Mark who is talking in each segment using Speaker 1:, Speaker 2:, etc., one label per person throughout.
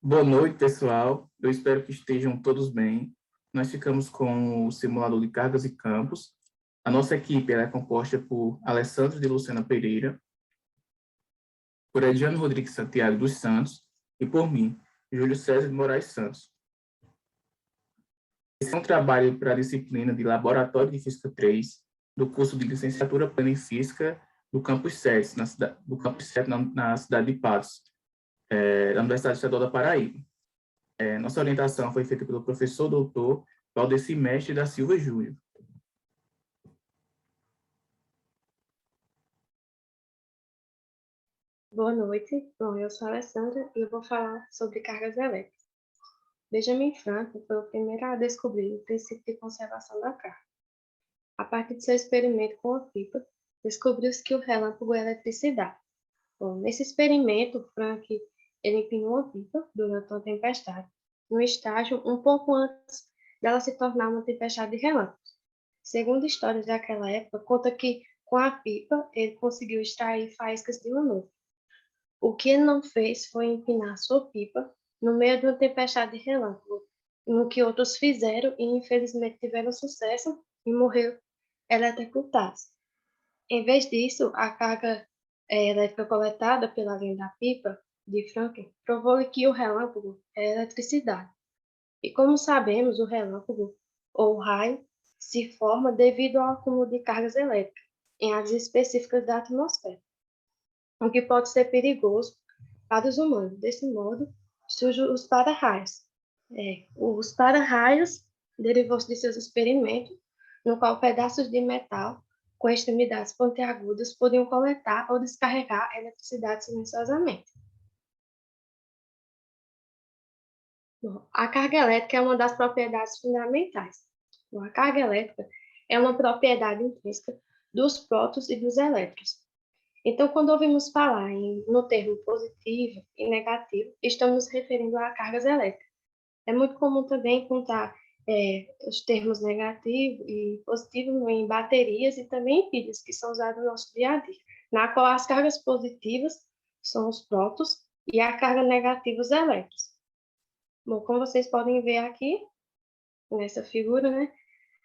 Speaker 1: Boa noite, pessoal. Eu espero que estejam todos bem. Nós ficamos com o simulador de cargas e campos. A nossa equipe é composta por Alessandro de Lucena Pereira, por Ediano Rodrigues Santiago dos Santos e por mim, Júlio César de Moraes Santos. Esse é um trabalho para a disciplina de Laboratório de Física 3 do curso de Licenciatura Plena em Física do Campus 7, na cidade de Patos, da Universidade Estadual da Paraíba. Nossa orientação foi feita pelo professor doutor Valdeci Mestre da Silva Júnior.
Speaker 2: Boa noite. Bom, eu sou a Alessandra e eu vou falar sobre cargas elétricas. Benjamin Franklin foi o primeiro a descobrir o princípio de conservação da carga. A partir de seu experimento com a pipa, descobriu-se que o relâmpago é eletricidade. Bom, nesse experimento, Franklin ele empinou uma pipa durante uma tempestade, no estágio um pouco antes dela se tornar uma tempestade de relâmpagos. Segundo histórias daquela época, conta que com a pipa ele conseguiu extrair faíscas de uma nuvem. O que ele não fez foi empinar sua pipa no meio de uma tempestade de relâmpago, no que outros fizeram e infelizmente tiveram sucesso e morreram eletrocutados. Em vez disso, a carga elétrica coletada pela linha da pipa de Franklin provou que o relâmpago é eletricidade. E como sabemos, o relâmpago ou raio se forma devido ao acúmulo de cargas elétricas em áreas específicas da atmosfera, o que pode ser perigoso para os humanos. Desse modo, surgem os para-raios. Os para-raios derivou-se de seus experimentos, no qual pedaços de metal com extremidades pontiagudas podiam coletar ou descarregar a eletricidade silenciosamente. Bom, a carga elétrica é uma das propriedades fundamentais. Bom, a carga elétrica é uma propriedade intrínseca dos prótons e dos elétrons. Então, quando ouvimos falar no termo positivo e negativo, estamos nos referindo a cargas elétricas. É muito comum também encontrar os termos negativo e positivo em baterias e também em pilhas, que são usados no nosso dia a dia, na qual as cargas positivas são os prótons e a carga negativa os elétrons. Bom, como vocês podem ver aqui, nessa figura, né,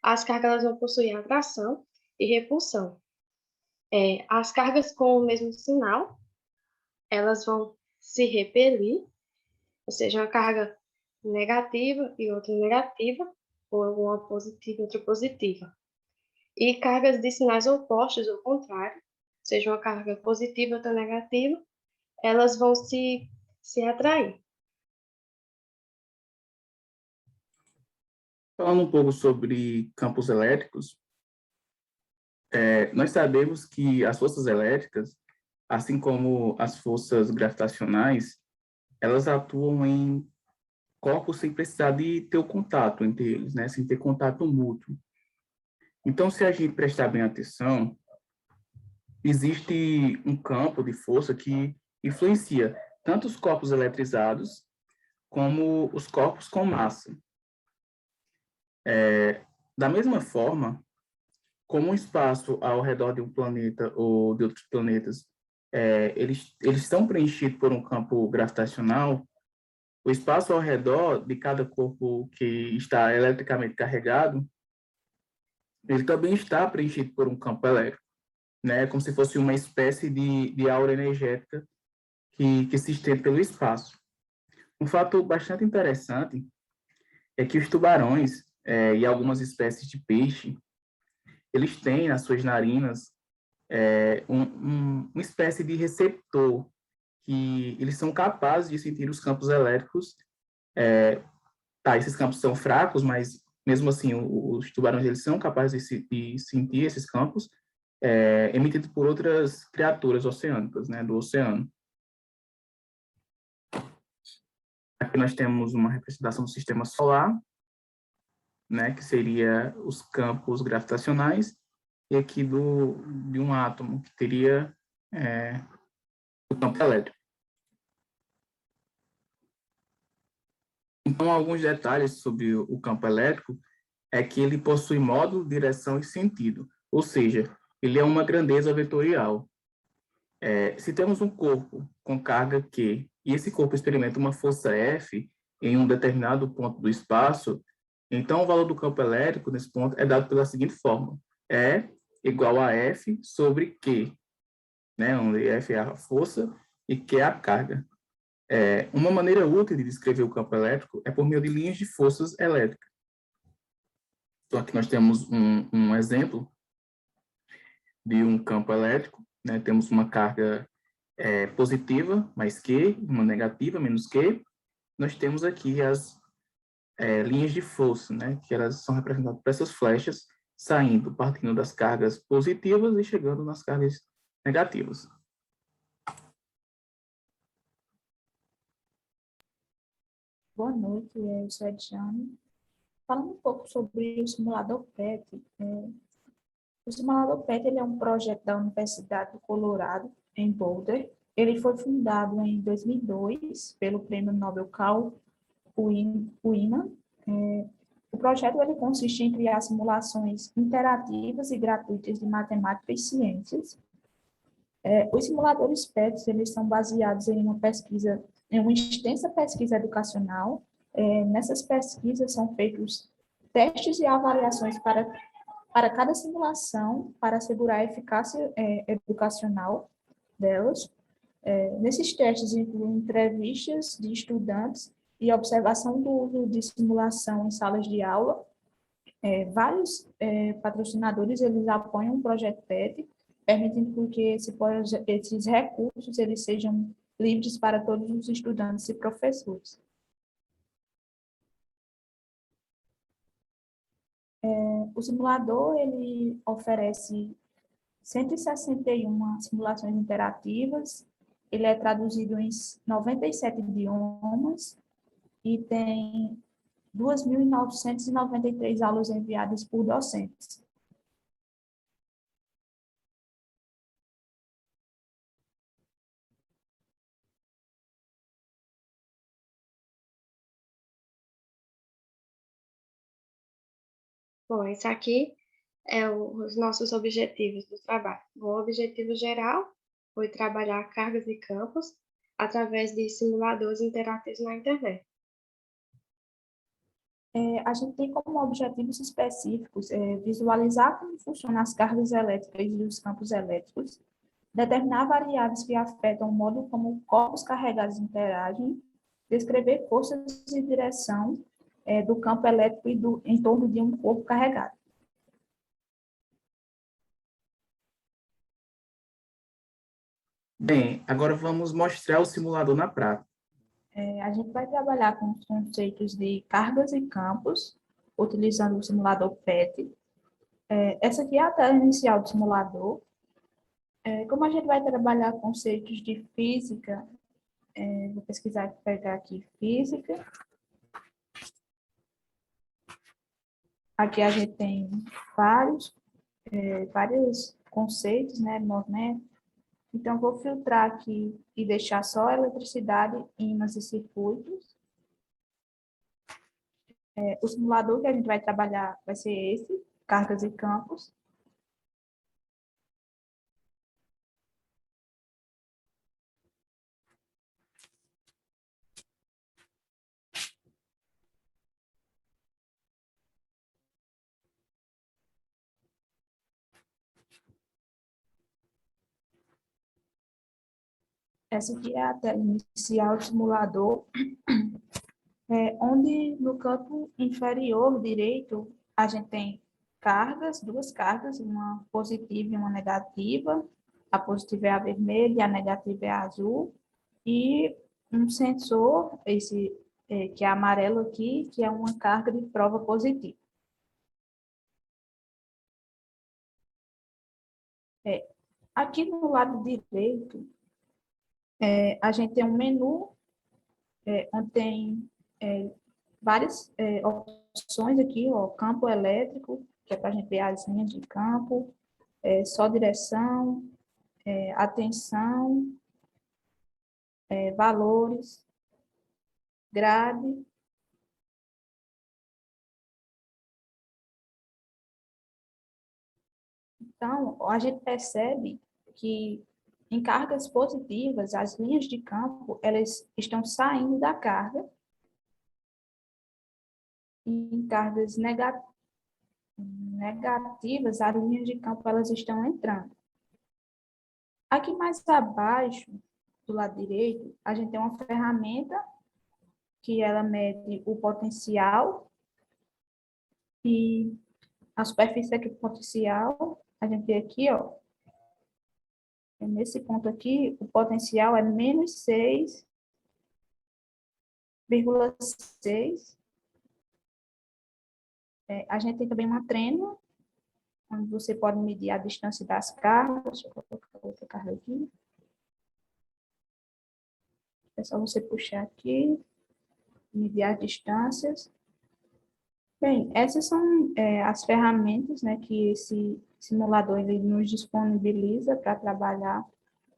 Speaker 2: as cargas elas vão possuir atração e repulsão. As cargas com o mesmo sinal, elas vão se repelir, ou seja, uma carga negativa e outra negativa, ou uma positiva e outra positiva. E cargas de sinais opostos, ou contrário, seja uma carga positiva e outra negativa, elas vão se atrair.
Speaker 1: Falando um pouco sobre campos elétricos, nós sabemos que as forças elétricas, assim como as forças gravitacionais, elas atuam em corpos sem precisar de ter o contato entre eles, né? Sem ter contato mútuo. Então, se a gente prestar bem atenção, existe um campo de força que influencia tanto os corpos eletrizados como os corpos com massa. Da mesma forma, como o espaço ao redor de um planeta ou de outros planetas, eles estão preenchidos por um campo gravitacional, o espaço ao redor de cada corpo que está eletricamente carregado, ele também está preenchido por um campo elétrico, né? Como se fosse uma espécie de aura energética que se estende pelo espaço. Um fato bastante interessante é que os tubarões e algumas espécies de peixe, eles têm nas suas narinas uma espécie de receptor que eles são capazes de sentir os campos elétricos. Esses campos são fracos, mas mesmo assim os tubarões eles são capazes de sentir esses campos emitidos por outras criaturas oceânicas, né, do oceano. Aqui nós temos uma representação do sistema solar, né, que seria os campos gravitacionais, e aqui de um átomo, que teria o campo elétrico. Então, alguns detalhes sobre o campo elétrico é que ele possui módulo, direção e sentido, ou seja, ele é uma grandeza vetorial. Se temos um corpo com carga Q e esse corpo experimenta uma força F em um determinado ponto do espaço, então o valor do campo elétrico nesse ponto é dado pela seguinte forma: E igual a F sobre Q, né, onde F é a força e Q é a carga. Uma maneira útil de descrever o campo elétrico é por meio de linhas de forças elétricas. Então, aqui nós temos um exemplo de um campo elétrico, né? Temos uma carga positiva, mais Q, uma negativa, menos Q. Nós temos aqui as linhas de força, né? Que elas são representadas por essas flechas, partindo das cargas positivas e chegando nas cargas negativas.
Speaker 3: Boa noite, eu sou a Edjane. Falando um pouco sobre o simulador PET, o simulador PET ele é um projeto da Universidade do Colorado, em Boulder. Ele foi fundado em 2002 pelo Prêmio Nobel Carl Wieman. O projeto ele consiste em criar simulações interativas e gratuitas de matemática e ciências. Os simuladores PET eles são baseados em uma extensa pesquisa educacional. Nessas pesquisas são feitos testes e avaliações para cada simulação, para assegurar a eficácia educacional delas. Nesses testes incluem entrevistas de estudantes e observação do uso de simulação em salas de aula. Vários patrocinadores eles apoiam o projeto PET, permitindo que esses recursos eles sejam livres para todos os estudantes e professores. O simulador ele oferece 161 simulações interativas, ele é traduzido em 97 idiomas e tem 2.993 aulas enviadas por docentes.
Speaker 2: Bom, esse aqui é os nossos objetivos do trabalho. O objetivo geral foi trabalhar cargas e campos através de simuladores interativos na internet.
Speaker 3: A gente tem como objetivos específicos visualizar como funcionam as cargas elétricas e os campos elétricos, determinar variáveis que afetam o modo como corpos carregados interagem, descrever forças de direção do campo elétrico em torno de um corpo carregado.
Speaker 1: Bem, agora vamos mostrar o simulador na prática.
Speaker 3: A gente vai trabalhar com os conceitos de cargas e campos, utilizando o simulador PET. Essa aqui é a tela inicial do simulador. Como a gente vai trabalhar conceitos de física, vou pesquisar, pegar aqui física. Aqui a gente tem vários conceitos, né, movimento. Então, vou filtrar aqui e deixar só eletricidade, ímãs e circuitos. O simulador que a gente vai trabalhar vai ser esse, cargas e campos. Essa aqui é a tela inicial do simulador, onde no campo inferior direito a gente tem cargas, duas cargas, uma positiva e uma negativa. A positiva é a vermelha e a negativa é a azul. E um sensor, que é amarelo aqui, que é uma carga de prova positiva. Aqui no lado direito, a gente tem um menu, onde tem várias opções aqui, ó, campo elétrico, que é para a gente ver as linhas de campo, só direção, atenção, valores, grade. Então, a gente percebe que Em cargas positivas, as linhas de campo, elas estão saindo da carga, e em cargas negativas, as linhas de campo, elas estão entrando. Aqui mais abaixo, do lado direito, a gente tem uma ferramenta que ela mede o potencial e a superfície aqui do potencial, a gente vê aqui, ó, nesse ponto aqui, o potencial é menos 6,6. A gente tem também uma trena, onde você pode medir a distância das cargas. Deixa eu colocar outra carga aqui. É só você puxar aqui, medir as distâncias. Bem, essas são as ferramentas, né, que esse simulador ele nos disponibiliza para trabalhar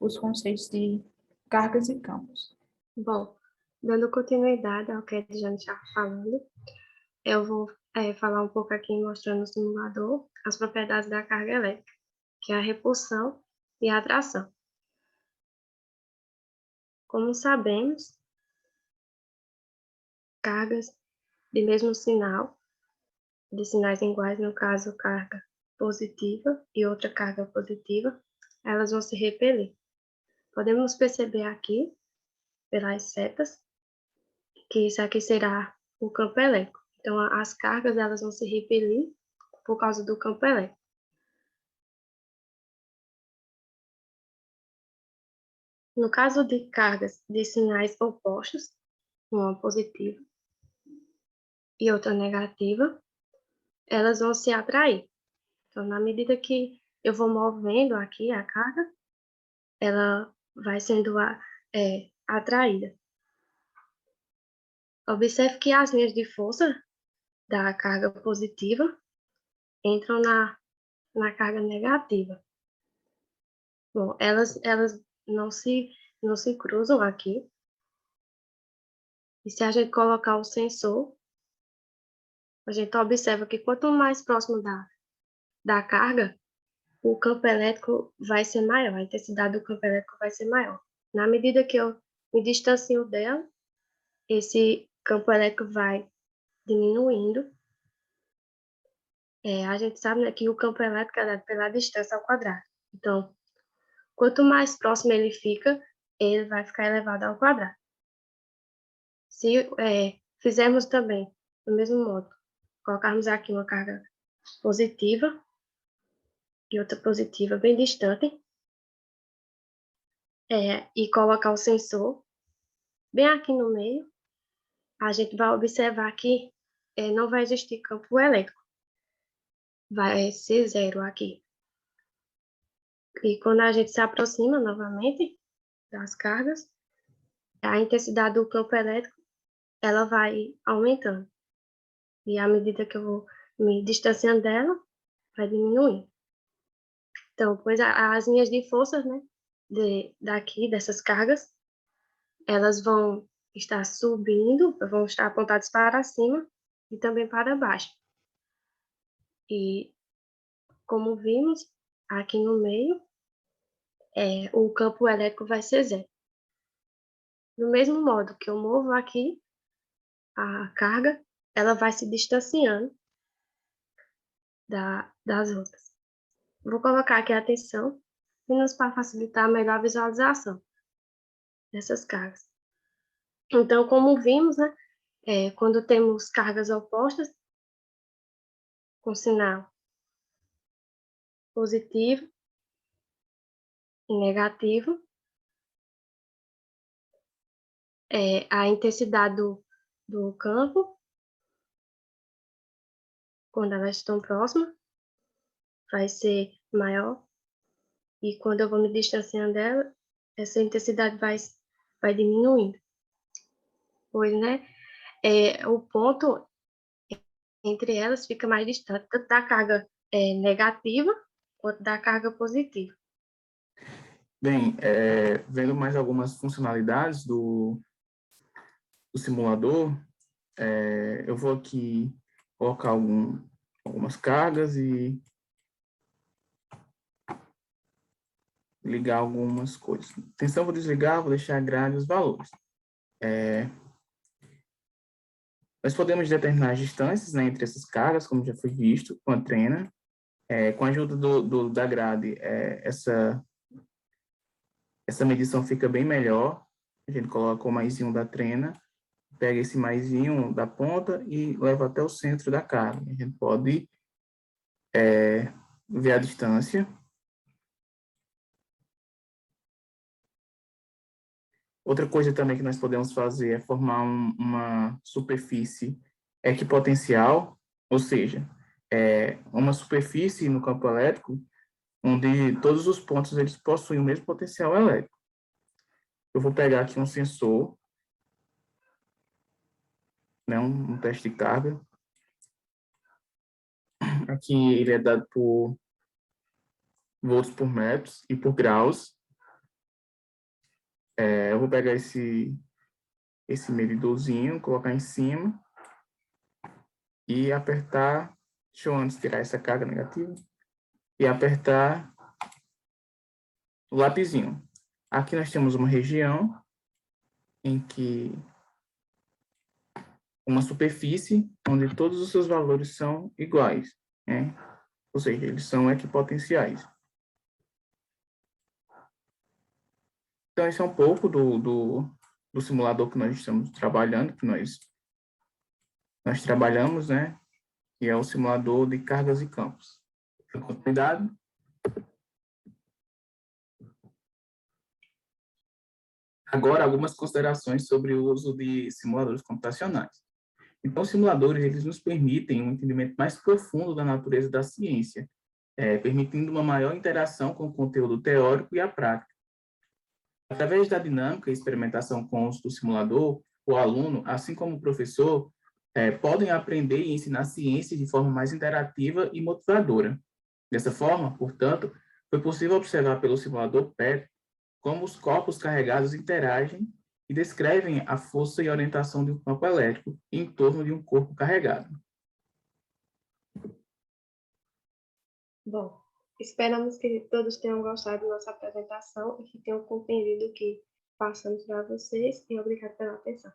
Speaker 3: os conceitos de cargas e campos.
Speaker 2: Bom, dando continuidade ao que a Edjane estava falando, eu vou falar um pouco aqui mostrando no simulador as propriedades da carga elétrica, que é a repulsão e a atração. Como sabemos, cargas de mesmo sinal, de sinais iguais, no caso, carga positiva e outra carga positiva, elas vão se repelir. Podemos perceber aqui, pelas setas, que isso aqui será o campo elétrico. Então, as cargas elas vão se repelir por causa do campo elétrico. No caso de cargas de sinais opostos, uma positiva e outra negativa, elas vão se atrair. Então, na medida que eu vou movendo aqui a carga, ela vai sendo atraída. Observe que as linhas de força da carga positiva entram na carga negativa. Bom, elas não se cruzam aqui. E se a gente colocar o sensor, a gente observa que quanto mais próximo da carga, o campo elétrico vai ser maior, a intensidade do campo elétrico vai ser maior. Na medida que eu me distancio dela, esse campo elétrico vai diminuindo. A gente sabe, né, que o campo elétrico é dado pela distância ao quadrado. Então, quanto mais próximo ele fica, ele vai ficar elevado ao quadrado. Se fizermos também do mesmo modo, colocarmos aqui uma carga positiva e outra positiva bem distante, e colocar o sensor bem aqui no meio, a gente vai observar que não vai existir campo elétrico. Vai ser zero aqui. E quando a gente se aproxima novamente das cargas, a intensidade do campo elétrico ela vai aumentando. E à medida que eu vou me distanciando dela, vai diminuindo. Então, pois as linhas de forças, né, dessas cargas, elas vão estar subindo, vão estar apontadas para cima e também para baixo. E, como vimos, aqui no meio, o campo elétrico vai ser zero. Do mesmo modo que eu movo aqui a carga, ela vai se distanciando das outras. Vou colocar aqui a atenção, apenas para facilitar a melhor visualização dessas cargas. Então, como vimos, né, quando temos cargas opostas, com sinal positivo e negativo, a intensidade do campo, quando elas estão próximas, vai ser maior, e quando eu vou me distanciando dela, essa intensidade vai diminuindo. Pois, né, o ponto entre elas fica mais distante, tanto da carga negativa quanto da carga positiva.
Speaker 1: Bem, vendo mais algumas funcionalidades do simulador, eu vou aqui colocar algumas cargas e ligar algumas coisas. Atenção, vou desligar, vou deixar a grade e os valores. Nós podemos determinar as distâncias, né, entre essas cargas, como já foi visto, com a trena. Com a ajuda da grade, essa medição fica bem melhor. A gente coloca o maisinho da trena, pega esse maisinho da ponta e leva até o centro da carga. A gente pode ver a distância. Outra coisa também que nós podemos fazer é formar uma superfície equipotencial, ou seja, uma superfície no campo elétrico onde todos os pontos eles possuem o mesmo potencial elétrico. Eu vou pegar aqui um sensor, né, um teste de carga. Aqui ele é dado por volts por metros e por graus. Eu vou pegar esse medidorzinho, colocar em cima e apertar. Deixa eu antes tirar essa carga negativa. E apertar o lapisinho. Aqui nós temos uma região em que uma superfície onde todos os seus valores são iguais, né? Ou seja, eles são equipotenciais. Então, esse é um pouco do simulador que nós estamos trabalhando, que nós trabalhamos, né? Que é o simulador de cargas e campos. Cuidado. Agora, algumas considerações sobre o uso de simuladores computacionais. Então, os simuladores, eles nos permitem um entendimento mais profundo da natureza da ciência, permitindo uma maior interação com o conteúdo teórico e a prática. Através da dinâmica e experimentação com o uso do simulador, o aluno, assim como o professor, podem aprender e ensinar ciência de forma mais interativa e motivadora. Dessa forma, portanto, foi possível observar pelo simulador PET como os corpos carregados interagem e descrevem a força e orientação de um campo elétrico em torno de um corpo carregado.
Speaker 2: Bom, esperamos que todos tenham gostado da nossa apresentação e que tenham compreendido o que passamos para vocês, e obrigado pela atenção.